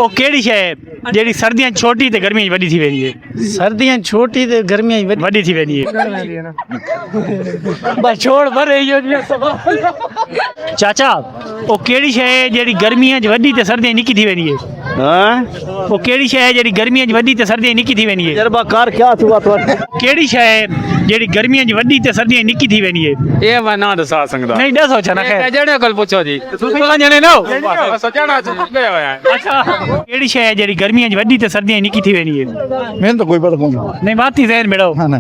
ਉਹ ਕਿਹੜੀ ਸ਼ੈ ਹੈ ਜਿਹੜੀ ਸਰਦੀਆਂ 'ਚ ਛੋਟੀ ਤੇ ਗਰਮੀਆਂ 'ਚ ਵੱਡੀ ਥੀ वेंदी है? सर्दियां छोटी ते गर्मियां ਵੱਡੀ थी वेंदी है। बस छोड़ भरे यो सवाल चाचा ਉਹ ਕਿਹੜੀ ਸ਼ੈ ਹੈ ਜਿਹੜੀ ਗਰਮੀਆਂ 'ਚ ਵੱਡੀ ਤੇ ਸਰਦੀਆਂ 'ਚ ਨਿੱਕੀ ਥੀ वेंदी है? हाँ ਉਹ ਕਿਹੜੀ ਸ਼ੈ ਹੈ ਜਿਹੜੀ ਗਰਮੀਆਂ 'ਚ ਵੱਡੀ ਤੇ ਸਰਦੀਆਂ 'ਚ ਨਿੱਕੀ ਥੀ वेंदी है? जरबा कार क्या हुआ तो ਕਿਹੜੀ ਸ਼ੈ ਹੈ ਜਿਹੜੀ ਗਰਮੀਆਂ 'ਚ ਵੱਡੀ ਤੇ ਸਰਦੀਆਂ 'ਚ ਨਿੱਕੀ ਥੀ वेंदी है? ਇਹ ਮੈਂ ਨਾ ਦੱਸ ਸਕਦਾ ਨਹੀਂ ਦੱਸੋ ਚਾ ਖੈਰ ਜਿਹੜੇ ਕੋਲ ਪੁੱਛੋ ਜੀ ਤੁਸੀਂ ਤਾਂ ਜਾਣੇ ਨਾ ਸੋਚਣਾ ਚੁੱਕੇ ਹੋਇਆ ਅੱਛਾ ਕਿਹੜੀ ਸ਼ੈ ਹੈ ਜਿਹੜੀ ਗਰਮੀਆਂ 'ਚ ਵੱਡੀ ਤੇ ਸਰਦੀਆਂ 'ਚ ਨਿੱਕੀ ਥੀ वेंदी है? मैंने तो कोई पता नहीं ਨਹੀਂ ਬਾਤ ਹੀ ਜ਼ਹਿਨ ਮੇੜੋ हाँ ना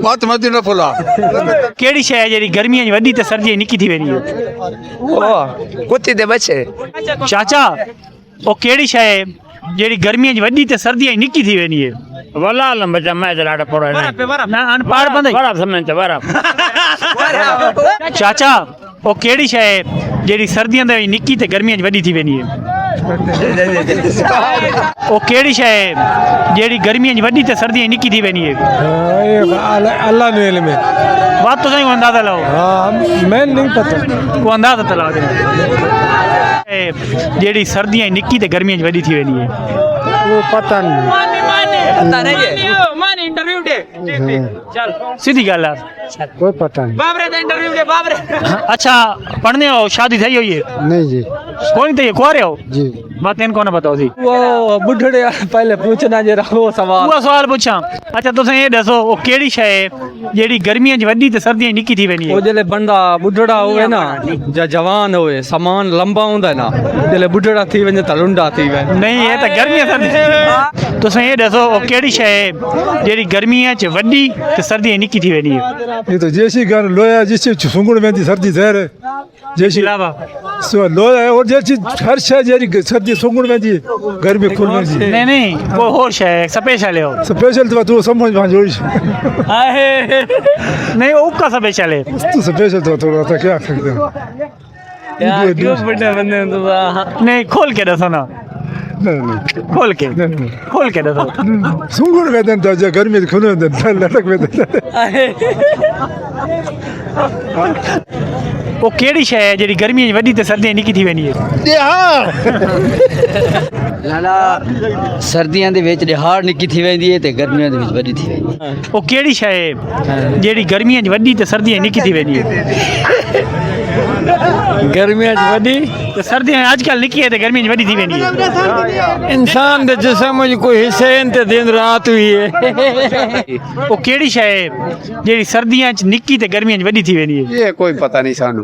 बात मत न फुला ਕਿਹੜੀ ਸ਼ੈ ਹੈ ਜਿਹੜੀ ਗਰਮੀਆਂ 'ਚ ਵੱਡੀ ਤੇ ਸਰਦੀਆਂ 'ਚ ਨਿੱਕੀ ਥੀ वेंदी है? कुत्ते दे बच्चे ਚਾਚਾ ਉਹ ਕਿਹੜੀ ਸ਼ੈ ਹੈ ਜਿਹੜੀ ਗਰਮੀਆਂ 'ਚ ਵੱਡੀ ਤੇ ਸਰਦੀਆਂ 'ਚ ਨਿੱਕੀ ਥੀ वेंदी है? ਵਲਾ ਲੰਬਾ ਮੈਂ ਜਲਾੜਾ ਪੜੋ ਨਾ ਅਨਪੜ੍ਹ ਬੰਦੇ ਬੜਾ ਸਮਝ ਚ ਬੜਾ ਚਾਚਾ ਉਹ ਕਿਹੜੀ ਸ਼ੈ ਹੈ ਜਿਹੜੀ ਸਰਦੀਆਂ ਦੇ ਵਿੱਚ ਨਿੱਕੀ ਤੇ ਗਰਮੀਆਂ 'ਚ ਵੱਡੀ ਥੀ वेंदी है? ਉਹ ਕਿਹੜੀ ਸ਼ੈ ਹੈ ਜਿਹੜੀ ਗਰਮੀਆਂ 'ਚ ਵੱਡੀ ਤੇ ਸਰਦੀਆਂ 'ਚ ਨਿੱਕੀ ਥੀ वेंदी है? अल्लाह ने इल्म है बात तो सही को अंदाजा लाओ हाँ मैं नहीं पता को अंदाजा तो लाओ जेडी सर्दियां निक्की ते गर्मियां वडी थी वेंदी है वो पता नहीं पता नहीं है मान इंटरव्यू दे चल सीधी गल है कोई पता नहीं बाबरे दा इंटरव्यू दे बाबरे अच्छा पढ़ने हो शादी થઈ होई है नहीं जी कोई नहीं कुआरे हो जी बात इनको ना बताओ सी वो बुढ़ड़े पहले पूछना जरा वो सवाल वो सवाल पूछा अच्छा तुम ये दसो वो केड़ी शय है जेडी गर्मियां च वडी ते सर्दियां च निक्की थी वेंदी है? वो जले बंदा बुढ़ड़ा होवे ना या जवान होवे सामान लंबा होंदा है ना जले बुढ़ड़ा थी वने तलुंडा थी वे नहीं ये तो गर्मियां सर्दी तुम ये दसो वो केड़ी शय है जेडी गर्मियां च वडी ते सर्दियां च निक्की थी वेंदी है? ये तो जैसी गान लोया जिससे सुंगुड़ में सर्दी जहर है जैसी इलावा लोया है और जैसी हर शय जैसी सर्दी सुंगुड़ में गर्मी खुल में नहीं नहीं वो और शय है स्पेशल है वो स्पेशल तो तू समझ में जोड़ी नहीं वो का स्पेशल है तू स्पेशल तो थोड़ा सा क्या करते हैं यार क्यों बुढ़े बंदे तो नहीं खोल के दसो ना नहीं खोल के दसो सुंगुड़ में तो गर्मी खुले लटक में वो केड़ी शय है जेडी गर्मियां च वडी ते सर्दियां च निक्की थी वेंदी है? लाला सर्दियां दे विच दिहाड़ निक्की थी वेंदी है ते गर्मियां दे विच वड्डी थी वेंदी है। वो केड़ी शय है जेडी गर्मियां च वडी ते सर्दियां च निक्की थी वेंदी है? गर्मियां च वडी ते सर्दियां आजकल निक्की है ते गर्मियां च वडी थी वेंदी है? इंसान दे जिस्म च कोई हिस्से न ते दिन रात हुई है वो केड़ी शय है जेडी सर्दियां च निक्की ते गर्मियां च वडी थी वेंदी है? ये कोई पता नहीं सानू